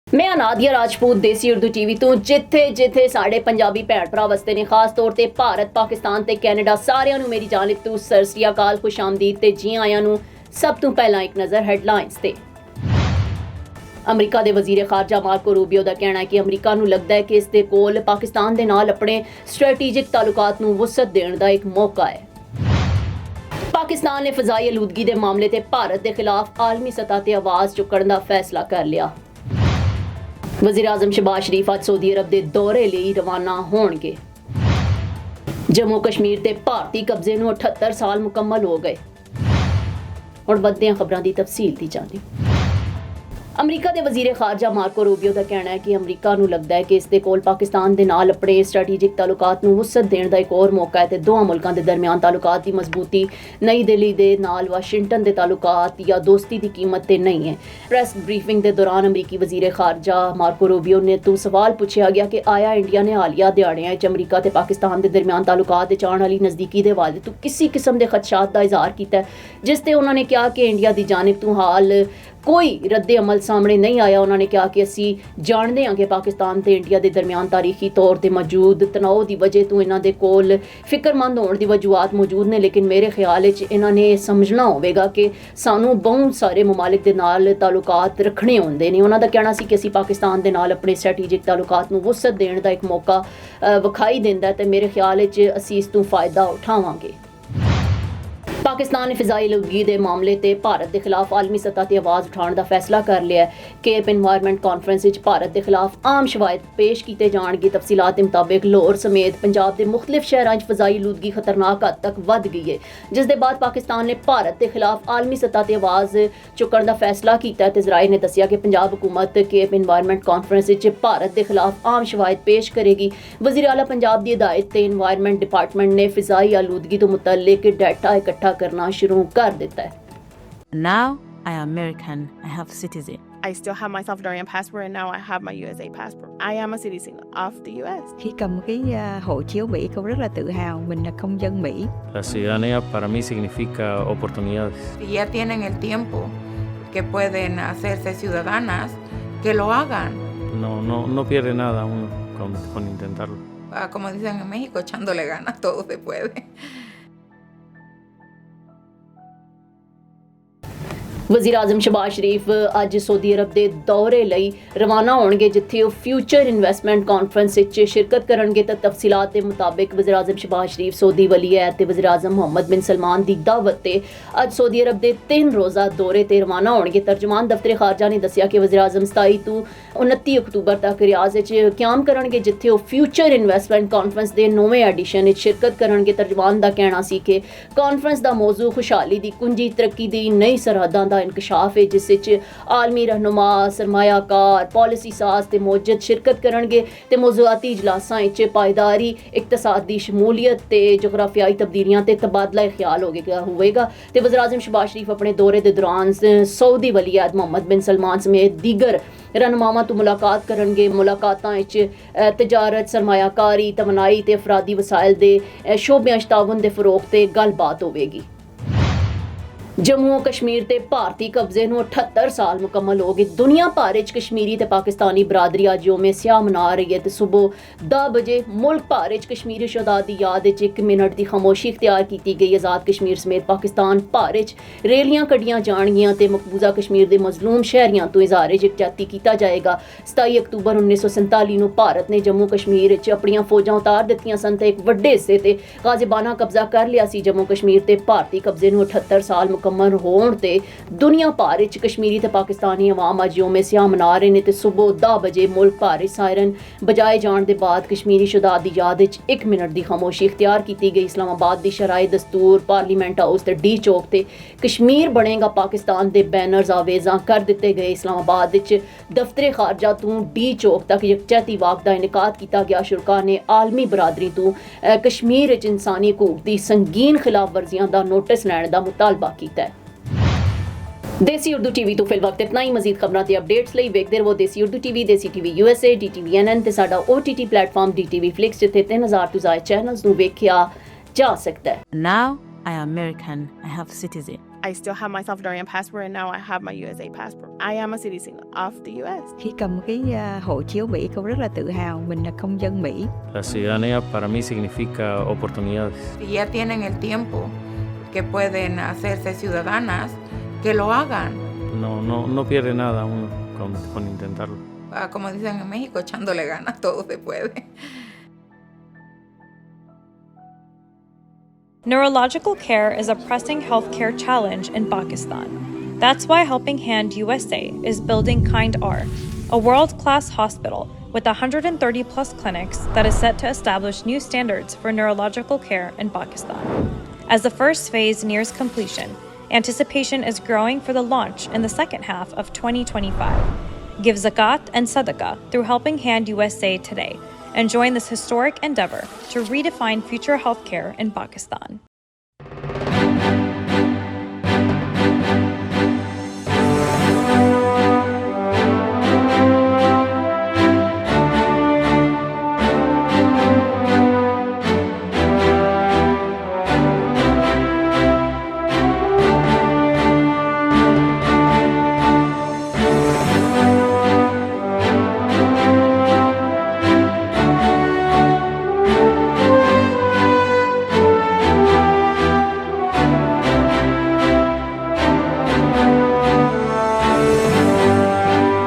मैं नादिया राजपूत देसी उर्दू टीवी तो जिथे जिथे साढ़े पंजाबी भैन भरा वसते ने खास तौर ते भारत पाकिस्तान ते कैनेडा सारिਆਂ ਨੂੰ मेरी जानिब तो सत श्री अकाल खुश आमदीद ते जी आयां ਨੂੰ सब तो पहला एक नज़र हैडलाइंस ते अमरीका के वजीर खारजा मार्को रूबियो का कहना है कि अमरीका को लगता है कि इसके कोल पाकिस्तान के नाल अपने स्ट्रैटेजिक तालुकात को वसत देने का एक मौका है। पाकिस्तान ने फजाई आलूदगी के मामले ते भारत के खिलाफ आलमी सतह ते आवाज़ चुकने का फैसला कर लिया। वज़ीर आज़म शहबाज शरीफ आज सऊदी अरब के दौरे लिए रवाना होणगे। जम्मू कश्मीर ते भारती कब्जे नूं 78 साल मुकम्मल हो गए। और बढ़दे खबरों की तफसील दी जानी। अमरीका के वजीर खारजा मार्को रूबियो का कहना है कि अमरीका को लगता है कि इसके कोल पाकिस्तान के नाल अपने स्ट्रैटेजिक तालुकात को वसत देने का एक और मौका है। दोवां मुल्कों के दरमियान तालुकात की मजबूती नई दिल्ली के नाल वाशिंगटन के तालुकात या दोस्ती की कीमत ते नहीं है। प्रेस ब्रीफिंग के दौरान अमरीकी वजीर खारजा मार्को रूबियो ने तो सवाल पूछा गया कि आया इंडिया ने हालिया दिहाड़ियां अमरीका ते पाकिस्तान के दरमियान तालुकात चाण वाली नज़दीकी के हवाले तो किसी किस्म के खदशात का इजहार किया, जिसते उन्होंने कहा कि इंडिया की जानिब तो हाल कोई रद्दे अमल सामने नहीं आया। उन्होंने कहा कि असी जानते हैं कि पाकिस्तान ते इंडिया के दरमियान तारीखी तौर पर मौजूद तनाव की वजह तो इन्हों के कोल फिक्रमंद होने की वजूहत मौजूद ने, लेकिन मेरे ख्याल इन्होंने समझना होगा कि सानू बहुत सारे ममालिक के नाल तालुकात रखने होंगे ने। उन्होंने कहना सी कि असी पाकिस्तान के नाल अपने स्ट्रैटेजिक तालुकात को वसत देने का एक मौका विखाई देता है, तो मेरे ख्याल असी इस तो फायदा उठावांगे। पाकिस्तान ने फिजाई आलूदगी के मामले ते भारत के खिलाफ आलमी सतह पर आवाज़ उठाने का फैसला कर लिया है। केप एनवायरनमेंट कॉन्फ्रेंस भारत के खिलाफ आम शवायद पेश किए जाएंगे। तफसीलात के मुताबिक लाहौर समेत पंजाब के मुख्तलिफ शहरों फिजाई आलूदगी खतरनाक हद तक वध गई है, जिसके बाद पाकिस्तान ने भारत के खिलाफ आलमी सतह पर आवाज़ चुकने का फैसला किया। इजराइल ने दसिया कि पंजाब हुकूमत केप एनवायरनमेंट कॉन्फ्रेंस भारत के खिलाफ आम शवायद पेश करेगी। वज़ीर आला पंजाब की हिदायत ते एनवायरनमेंट डिपार्टमेंट ने फिजाई आलूदगी तो मुतल्लिक डाटा इकट्ठा करना शुरू कर देता है। Now I am American. I have citizen. I still have my Salvadorian passport and now I have my USA passport. I am a citizen of the US. Khi cầm cái hộ chiếu Mỹ, con rất là tự hào mình là công dân Mỹ. La ciudadanía para mí significa oportunidades. Si ya tienen el tiempo que pueden hacerse ciudadanas, que lo hagan. No pierde nada uno con intentarlo. Como dicen en México, echándole ganas, todo se puede. वज़ीर आज़म शहबाज शरीफ अज Saudi अरब के दौरे लिए रवाना होणगे, जिथे वो future investment conference शिरकत करेंगे। तो तफसीलात के मुताबिक वज़ीर आज़म शहबाज शरीफ सऊदी वली अहद ते वज़ीर आज़म मोहम्मद बिन सलमान की दावत ते अज सऊदी अरब के 3 रोज़ा दौरे ते रवाना होणगे। तर्जमान दफ्तर खारजा ने दसिया कि वज़ीर आज़म 27 तो 29 अक्तूबर तक रियाज क्याम करेंगे, जिथे वो फ्यूचर इन्वेस्टमेंट कॉन्फ्रेंस के 9वें एडिशन शिरकत करेंगे। तर्जमान का कहना सी कि कॉन्फ्रेंस का मौजू खुशहाली की कुंजी, तरक्की की नई सरहदां इंकशाफ है, जिस आलमी रहनुमा सरमायाकार पॉलिसी साज ते मौजूद शिरकत करेंगे। तो मौजूदाती इजलासां पायदारी इकतसादी शमूलियत ते जोग्राफियाई तब्दीलियां ते तबादला ख्याल होगा। तो वज़ीर आज़म शहबाज शरीफ अपने दौरे के दौरान सऊदी वली अहद मोहम्मद बिन सलमान समेत दीगर रहनुमावां तो मुलाकात करेंगे। मुलाकातां तजारत सरमायाकारी तवनाई ते अफरादी वसाइल के शोबे ताउन के फरोग ते गलबात होगी। जम्मू कश्मीर ते भारती कब्जे नूं 78 साल मुकम्मल हो गए। दुनिया भर च कश्मीरी ते पाकिस्तानी बरादरी अज योम स्याह मना रही है। तो सुबह 10 बजे मुल्क भर च कश्मीरी शहादा की याद 1 मिनट की खामोशी इख्तियार की गई। आज़ाद कश्मीर समेत पाकिस्तान भर च रैलियां कड्डियां जाणगियां ते मकबूजा कश्मीर के मजलूम शहरियों तो इजहार यकजहती किया जाएगा। 27 अक्तूबर 1947 नूं भारत ने जम्मू कश्मीर च अपनियां फौजां उतार दित्तियां सन ते एक वड्डे हिस्से ते गाजिबाना कब्जा कर लिया सी। जम्मू कश्मीर ते भारती कब्जे नूं 78 साल मुकम्मल होण ते दुनिया भर च कश्मीरी ते पाकिस्तानी अवाम अज योम स्याह मना रहे हैं। तो सुबह 10 बजे मुल्क भर सायरन बजाए जाने के बाद कश्मीरी शहादा की याद 1 मिनट की खामोशी इख्तियार की गई। इस्लामाबाद की शराय दस्तूर पार्लीमेंट हाउस ते डी चौक ते कश्मीर बनेगा पाकिस्तान के बैनर्स आवेज़ा कर दिते गए। इस्लामाबाद दफ्तर खारजा तो डी चौक तक यकजहती वाक का इनकाद किया गया। शुरा ने आलमी बरादरी तो कश्मीर इंसानी हकूक की संगीन खिलाफ वर्जियां का नोटिस लैने का मुतालबा किया। देसी उर्दू टीवी तो फिल वक्त इतना ही। मजीद खबरों ते अपडेट्स लई वेखदे रहो देसी उर्दू टीवी, देसी टीवी USA, DTV NN ते साडा OTT प्लेटफॉर्म DTV Flix, जिथे 3000 तो ज़ायद चैनल्स नूं वेखिया जा सकता है। Now I am American. I have citizen. I still have my Salvadorian passport and now I have my USA passport. I am a citizen of the US. Khi cầm cái hộ chiếu Mỹ, con rất là tự hào mình là công dân Mỹ. La ciudadanía para mí significa oportunidades. Si ya tienen el tiempo que pueden hacerse ciudadanas, que lo hagan. No pierde nada uno con intentarlo. Como dicen en México, echándole ganas, todo se puede. Neurological care is a pressing healthcare challenge in Pakistan. That's why Helping Hand USA is building Kind R, a world-class hospital with 130 plus clinics that is set to establish new standards for neurological care in Pakistan. As the first phase nears completion, anticipation is growing for the launch in the second half of 2025. Give zakat and sadaqah through Helping Hand USA today and join this historic endeavor to redefine future healthcare in Pakistan.